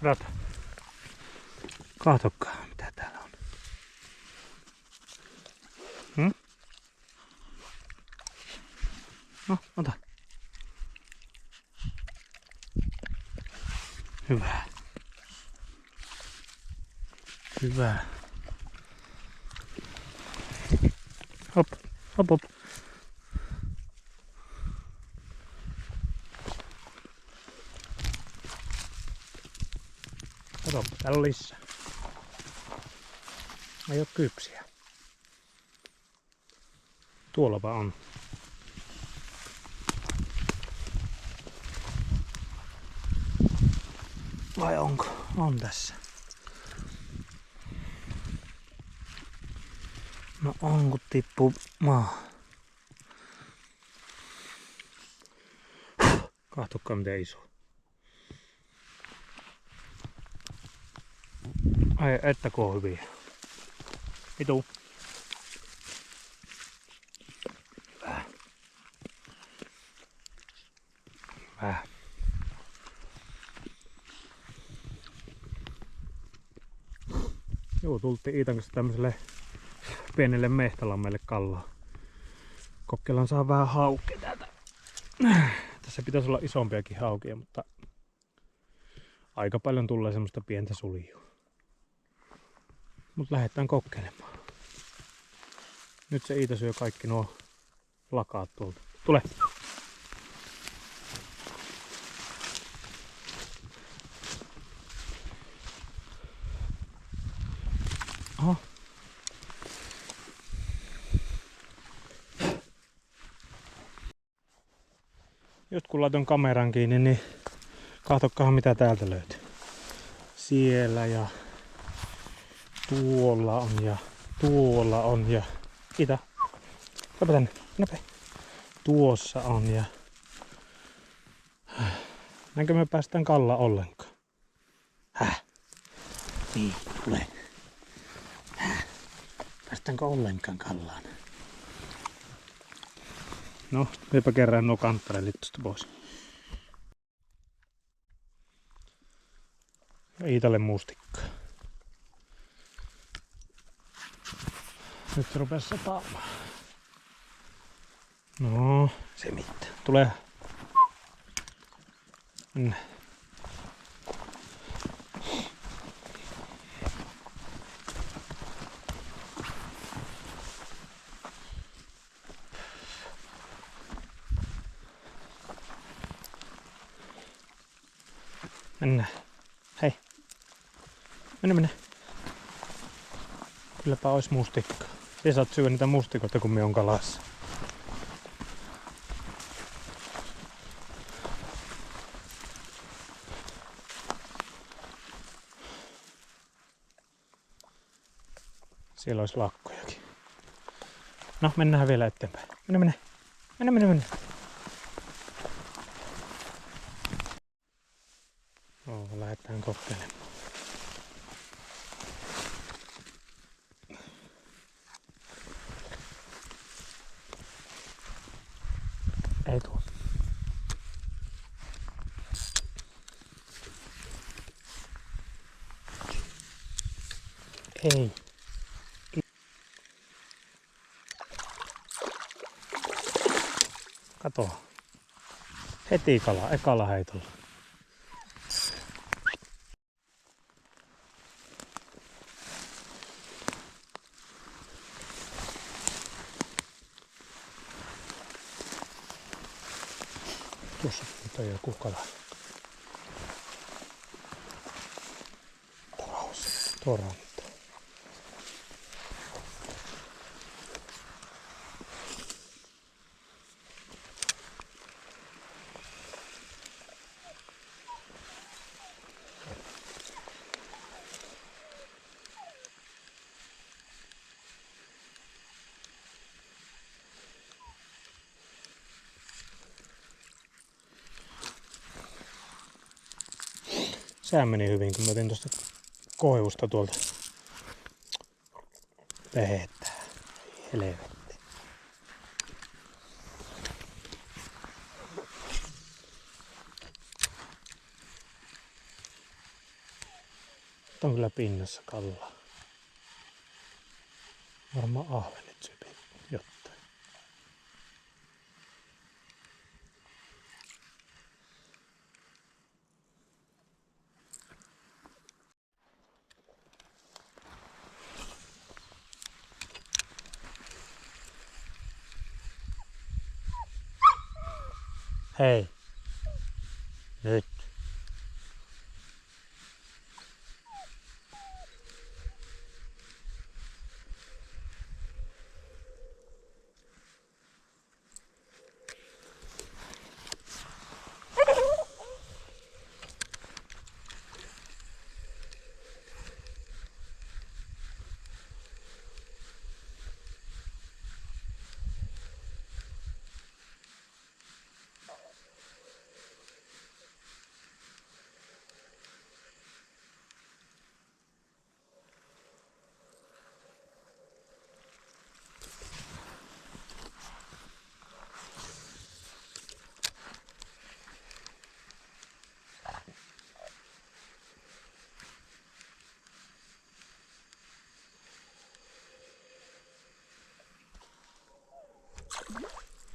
Rata. Kahtokkaa mitä täällä on. No, ota. Hyvä. Hyvä. Hop, hop, hop. Kato, täällä on lisää. Ei oo kypsiä. Tuollapa on. Vai onko? On tässä. No on kun tippuu maa. Kahtokkaa miten iso. Ai että kun on hyviä. Vitu. Hyvä. Hyvä. Joo, tultiin Iitan kanssa tämmöiselle pienelle mehtalammelle kallaa. Kokeillaan saa vähän haukea täältä. Tässä pitäisi olla isompiakin haukia, mutta aika paljon tulee semmoista pientä suljua. Mut lähdetään kokeilemaan. Nyt se Iita syö kaikki nuo lakaat tuolta. Tule! Oho. Just kun laitoin kameran kiinni, niin katsokkahan mitä täältä löytyy. Siellä ja tuolla on ja tuolla on ja... Itä. Kato tänne. Näpe. Tuossa on ja... Näinkö me päästään kallaan ollenkaan? Häh? Niin, tule. Häh? Päästäänkö ollenkaan kallaan? No, meipä kerran nuo kanttarellit tosta pois. Ja Iitalle mustikkaa. Nyt se rupes sataamaan. No, se mitään. Tulee. Mennä. Mennään. Hei. Mennä. Kylläpä ois mustikkaa. Sä saat syödä niitä mustikoita kun me on kalassa. Siellä olisi lakkojakin. No, mennään vielä eteenpäin. Mennä. Lähdetään kokeilemaan. Ei tuo. Ei. Kato. Heti kala, ekalla heitolla. Tuossa nyt on joku kala. Toranta. Sehän meni hyvin, kun mä otin tuosta koivusta tuolta lehettä. Helvetti. Nyt on kyllä pinnassa kallaa. Varmaan ahvenet sypii jotain. Hei. Nyt.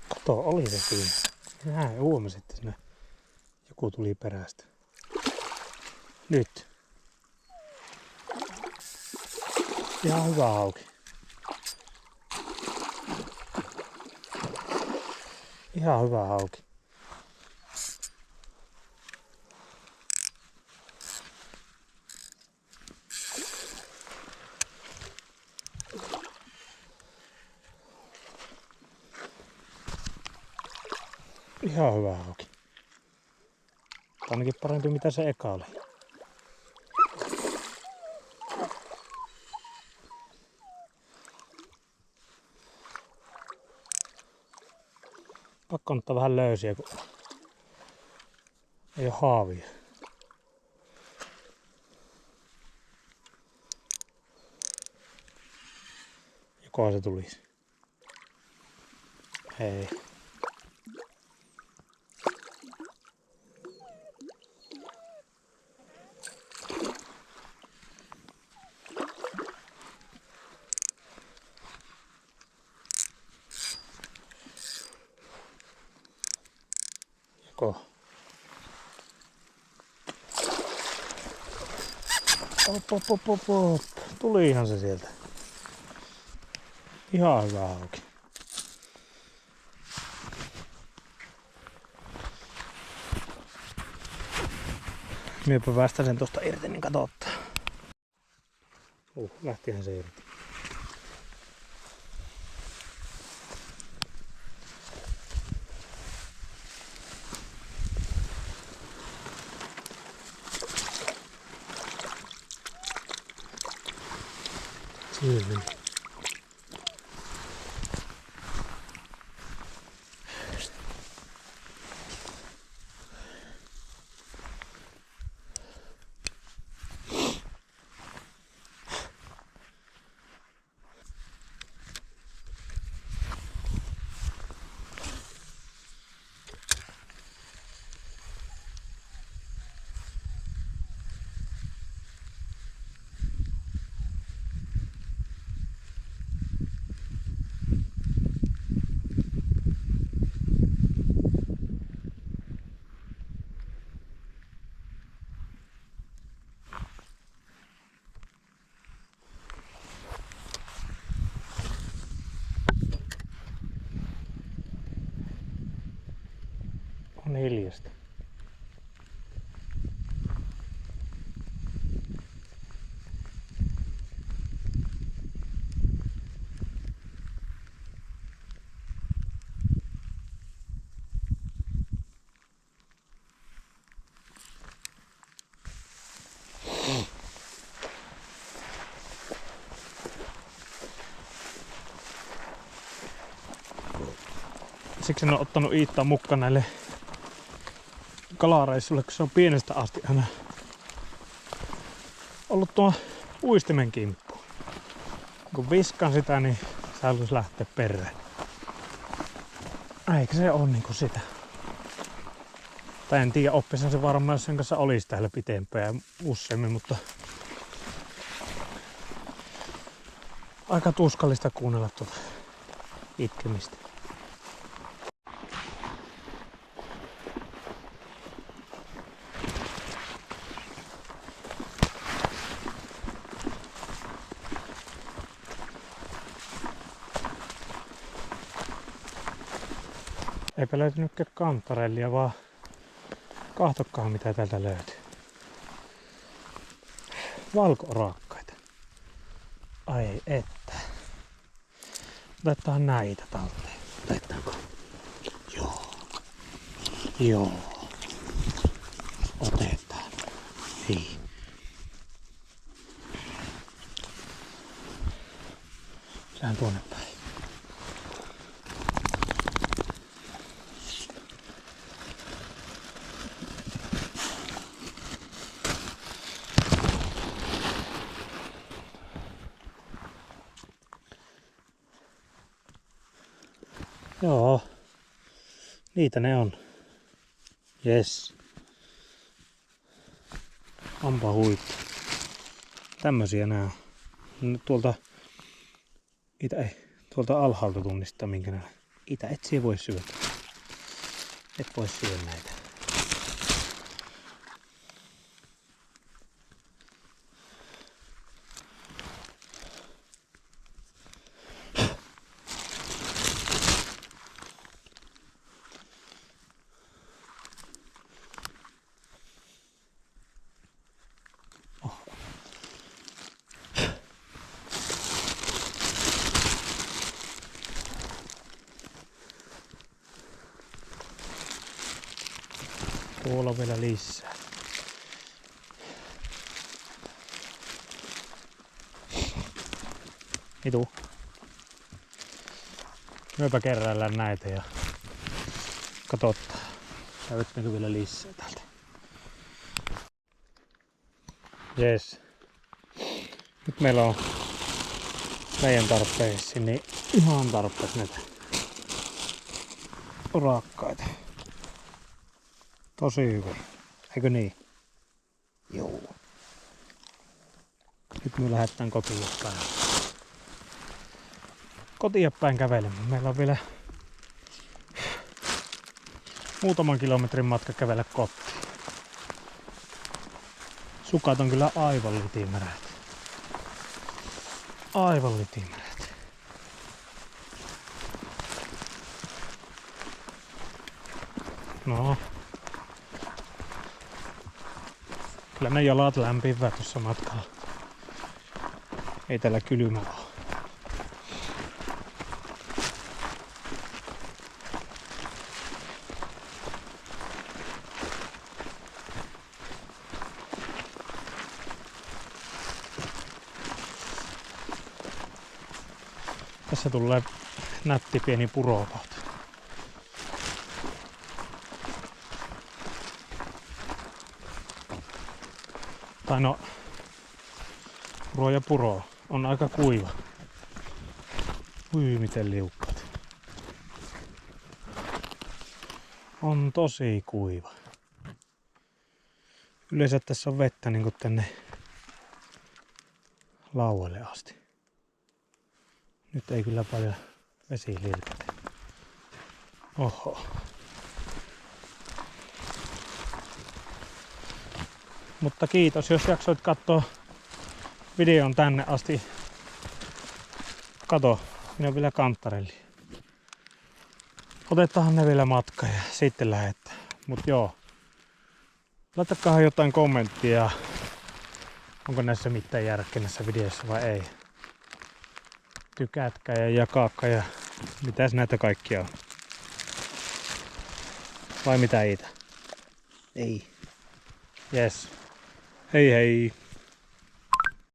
Kato, oli se siinä. Näin, huomasin, että siinä joku tuli perästä. Nyt. Ihan hyvä hauki. Ihan hyvä hauki. Ihan hyvä hauki. Ainakin parempi mitä se eka oli. Pakko ottaa vähän löysiä, kun ei oo haavia. Joko se tulisi. Hei. Joko. Op. Tulihan se sieltä. Ihan hyvä hauki. Miepä päästä sen tosta irti, niin katsotaan. Lähtihän se irti. Siinä. On hiljasta. Siksi en ole ottanut Iittaa mukaan näille kalareissulle, kun se on pienestä asti aina ollut tuo uistimen kimppu. Kun viskaan sitä, niin se haluaisi lähteä perään. Eikä se ole niinku sitä. Tai en tiedä, oppisin se varmaan, jos sen kanssa olisi täällä pitempään ja useammin, mutta Aika tuskallista kuunnella tuota itkemistä. Eipä löytynytkään kantarellia, vaan kahtokkaan mitä täältä löytyy. Valko-orakkaita. Ai että. Otetaan näitä talteen. Otetaanko? Joo. Joo. Otetaan. Hei. Lähden tuonne päin. Joo, niitä ne on. Jes. Onpa huikea. Tämmösiä nää on. Tuolta alhaalta tunnistaa minkä nää. Itä et siihen voi syödä. Et voi syödä näitä. Tuolla on vielä lisää. Itu. Myöpä kerrallään näitä ja katsotaan. Löytyykö vielä lisää täältä. Jes. Nyt meillä on meidän tarpeisiin niin ihan tarpeeksi näitä orakkaita. Tosi hyvin. Eikö niin? Joo. Nyt me lähdetään kotiin päin. Kotiin päin kävelemään. Meillä on vielä muutaman kilometrin matka kävellä kotiin. Sukat on kyllä aivan litimärät. Aivan litimärät. No. Kyllä ne jalat lämpivää tuossa matkalla. Ei täällä kylmä ole. Tässä tulee nätti pieni puropauta. Tai no, puro ja puro on aika kuiva. Ui, miten liukkaat. On tosi kuiva. Yleensä tässä on vettä niinku tänne laualle asti. Nyt ei kyllä paljon vesi lirkate. Oho. Mutta kiitos, jos jaksoit katsoa videon tänne asti. Kato, minä on vielä kanttarelli. Otetaan ne vielä matka ja sitten lähdetään. Mut joo. Laittakaa jotain kommenttia. Onko näissä mitään järkeä näissä videoissa vai ei. Tykätkää ja jakaakkaa ja mitäs näitä kaikkia on. Vai mitä Iitä? Ei. Jes. Hei hei.